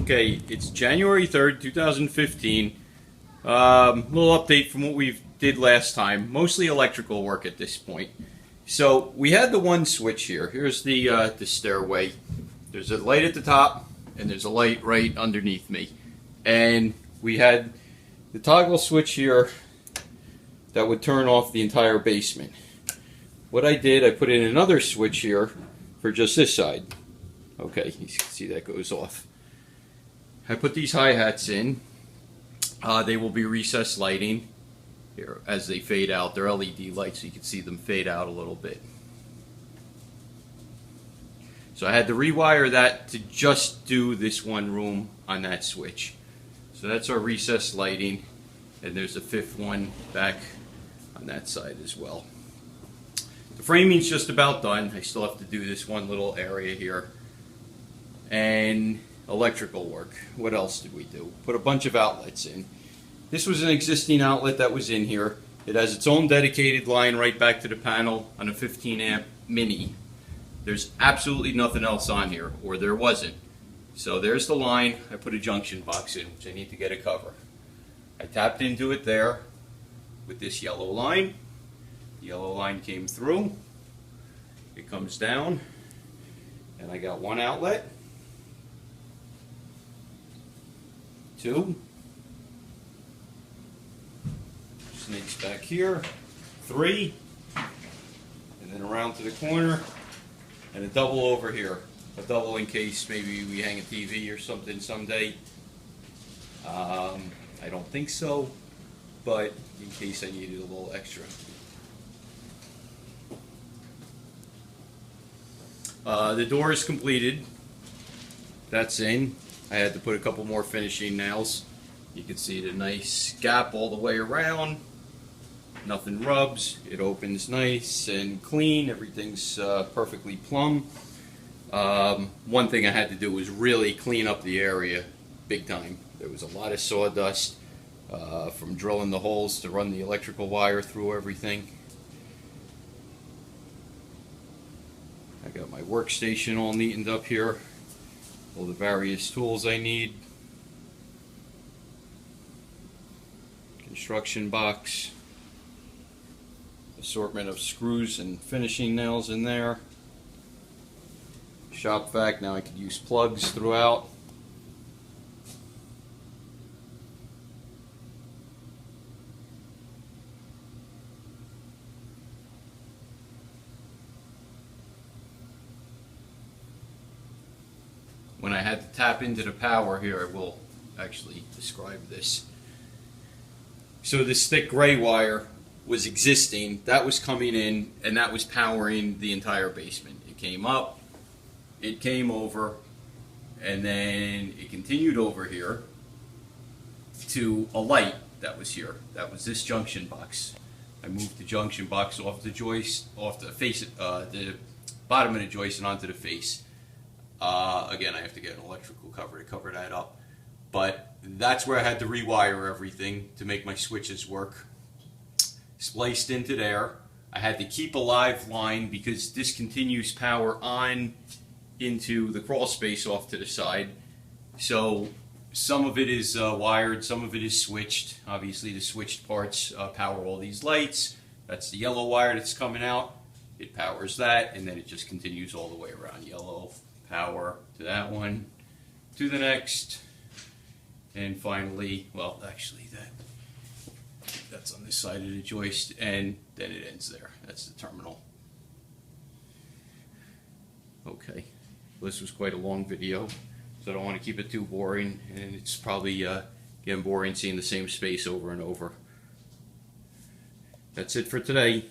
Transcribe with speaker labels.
Speaker 1: Okay, it's January 3rd, 2015. Little update from what we did last time. Mostly electrical work at this point. So we had the one switch here. Here's the stairway. There's a light at the top, and there's a light right underneath me. And we had the toggle switch here that would turn off the entire basement. What I did, I put in another switch here for just this side. Okay, you can see that goes off. I put these hi-hats in. They will be recessed lighting here as they fade out. They're LED lights, so you can see them fade out a little bit. So I had to rewire that to just do this one room on that switch. So that's our recessed lighting, and there's a fifth one back on that side as well. The framing's just about done. I still have to do this one little area here. And electrical work. What else did we do? Put a bunch of outlets in. This was an existing outlet that was in here. It has its own dedicated line right back to the panel on a 15 amp mini. There's absolutely nothing else on here, or there wasn't. So there's the line. I put a junction box in, which I need to get a cover. I tapped into it there with this yellow line. The yellow line came through. It comes down, and I got one outlet. Two. Snakes back here. Three. And then around to the corner. And a double over here. A double in case maybe we hang a TV or something someday. I don't think so, but in case I needed a little extra. The door is completed. That's in. I had to put a couple more finishing nails. You can see the nice gap all the way around. Nothing rubs. It opens nice and clean. Everything's perfectly plumb. One thing I had to do was really clean up the area big time. There was a lot of sawdust from drilling the holes to run the electrical wire through everything. I got my workstation all neatened up here. All the various tools I need. Construction box. Assortment of screws and finishing nails in there. Shop vac, now I could use plugs throughout. When I had to tap into the power here, I will actually describe this. So this thick gray wire was existing, that was coming in, and that was powering the entire basement. It came up, it came over, and then it continued over here to a light that was here. That was this junction box. I moved the junction box off the joist, off the face, the bottom of the joist and onto the face. Again, I have to get an electrical cover to cover that up. But that's where I had to rewire everything to make my switches work. Spliced into there. I had to keep a live line because this continues power on into the crawl space off to the side. So some of it is wired, some of it is switched. Obviously the switched parts power all these lights. That's the yellow wire that's coming out. It powers that, and then it just continues all the way around. Yellow power to that one, to the next, and finally, well, actually that's on this side of the joist, and then it ends there. That's the terminal. Okay, well, this was quite a long video, so I don't want to keep it too boring, and it's probably getting boring seeing the same space over and over. That's it for today.